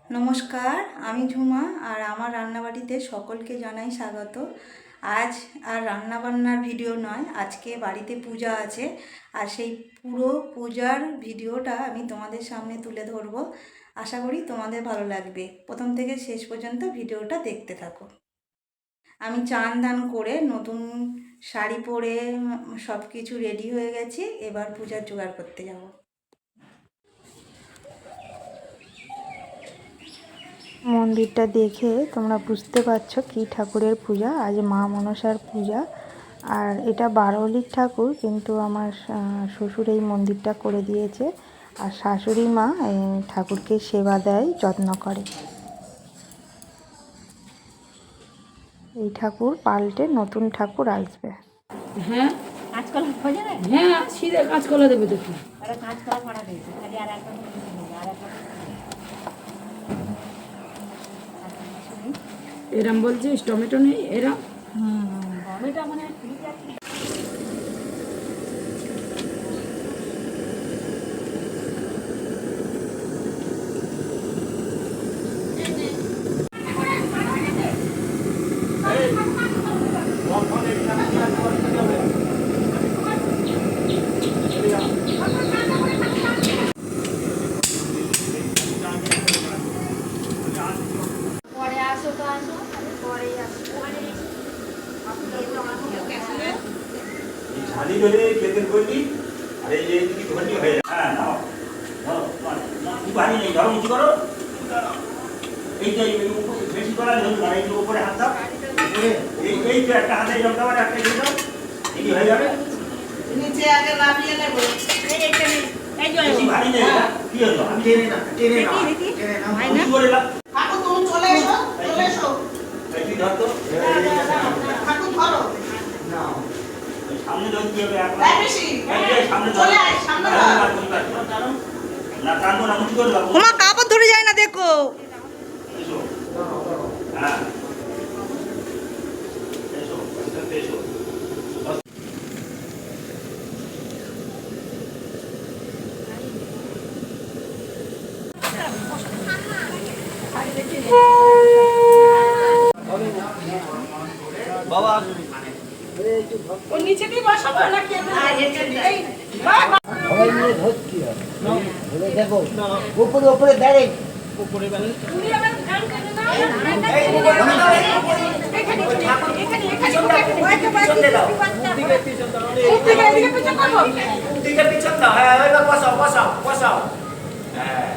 নমস্কার, আমি ঝুমা আর আমার রান্নাবাড়িতে সকলকে জানাই স্বাগত। আজ আর রান্নাবান্নার ভিডিও নয়, আজকে বাড়িতে পূজা আছে আর সেই পুরো পূজার ভিডিওটা আমি তোমাদের সামনে তুলে ধরবো। আশা করি তোমাদের ভালো লাগবে। প্রথম থেকে শেষ পর্যন্ত ভিডিওটা দেখতে থাকো। আমি চান দান করে নতুন শাড়ি পরে সব কিছু রেডি হয়ে গেছি, এবার পূজার জোগাড় করতে যাবো। মন্দিরটা দেখে তোমরা বুঝতে পারছো কি ঠাকুরের পূজা। আজ মা মনসার পূজা আর এটা বারোয়ারির ঠাকুর, কিন্তু আমার শ্বশুর এই মন্দিরটা করে দিয়েছে আর শাশুড়ি মা ঠাকুরকে সেবা দেয়, যত্ন করে। এই ঠাকুর পাল্টে নতুন ঠাকুর আসবে। হ্যাঁ কাঁচকলা খোঁজে না? হ্যাঁ সিধে কাঁচকলা দেবে তো কি? আরে কাঁচকলা ফাড়া দিয়েছে, খালি আর একটা এরম বলছিস টমেটো নেই এরম? টমেটো মানে झाली धरे केतन कोटी अरे ये की धोनी है हां नाओ नाओ तू भारी नहीं धरो मुझे करो এই যে এই বেশি করা ধরুন আর এই উপরে হাত দাও এই এই যে একটা হাতে জমটা আর একটা দিয়ে দাও এই হয়ে যাবে নিচে আগে নামিয়ে নেব এই একটা এই যে বেশি ভারী নেই কি হলো আমি টেনে না টেনে না ভাই না করে না কাকু তুমি চলে এসো এই তুই ধর তো কাকু ধরো না সামনে ধর কি হবে আপনারা এই সামনে চলে আয় সামনে ধর না কাঁদো না মুঠি করে দাও ওমা কাপড় ধরে যায় না দেখো। এসো হ্যাঁ এসো এসো বাবা ও নিচে দিয়ে বসাবো নাকি এই সবাই মিলে ধরছি ধরে দেখো উপরে উপরে দাঁড়ে উপরে বেলা তুমি আমার কান কেন না পিছন দাও হ্যাঁ এবার বসাও বসাও বসাও হ্যাঁ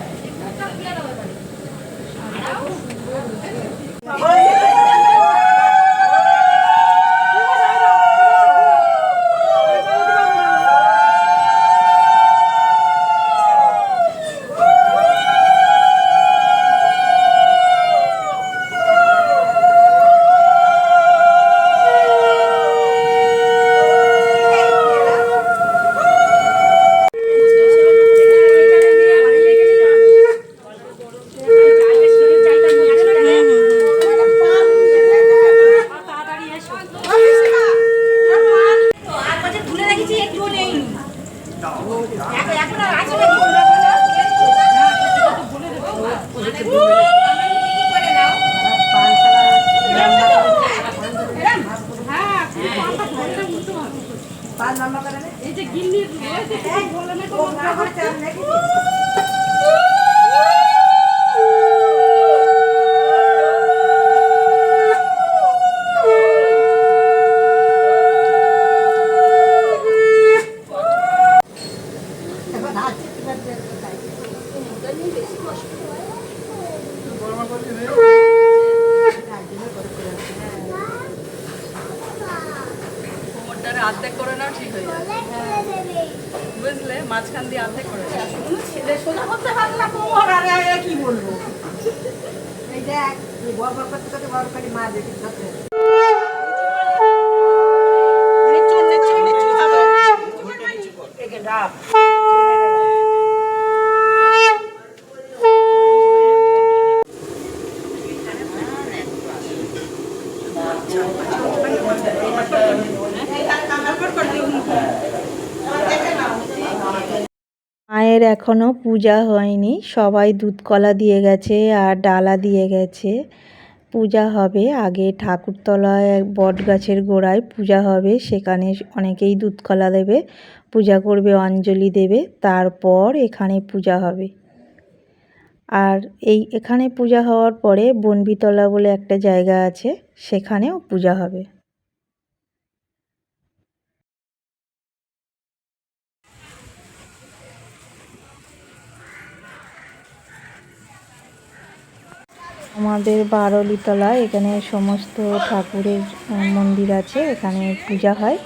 এই যে গিন্নি বলে না অর্ধেক করে নাও, ঠিক হয়ে যাবে বুঝলে, মাঝখান দিয়ে অর্ধেক করে ছেলে সোজা করতে পারলে না কোমর আর কি বলবো। এই দেখ বড় বড় করতে করতে বড় করে মা দেখি সাথে মায়ের মায়ের এখনও পূজা হয়নি, সবাই দুধ কলা দিয়ে গেছে আর ডালা দিয়ে গেছে। পূজা হবে আগে ঠাকুরতলায় বট গাছের গোড়ায় পূজা হবে, সেখানে অনেকেই দুধ কলা দেবে, পূজা করবে, অঞ্জলি দেবে, তারপর এখানে পূজা হবে। আর এখানে পূজা হওয়ার পরে বনবিতলা বলে একটা জায়গা আছে, সেখানেও পূজা হবে। আমাদের বারোলিতলা এখানে সমস্ত ঠাকুরের মন্দির আছে, এখানে পূজা হয়।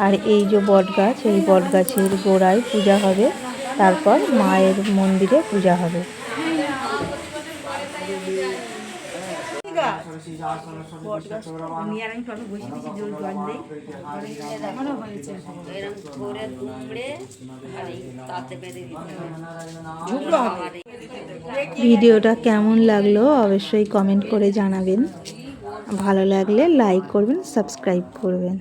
আর এই যে বট গাছ, এই বট গাছের গোড়ায় পূজা হবে, তারপর মায়ের মন্দিরে পূজা হবে। ভিডিওটা কেমন লাগলো অবশ্যই কমেন্ট করে জানাবেন। ভালো লাগলে লাইক করবেন, সাবস্ক্রাইব করবেন।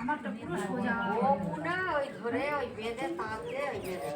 আমারটা পুরো সোজা। ও না ওই ধরে ওই বেঁধে তাঁতে ওই বেঁধে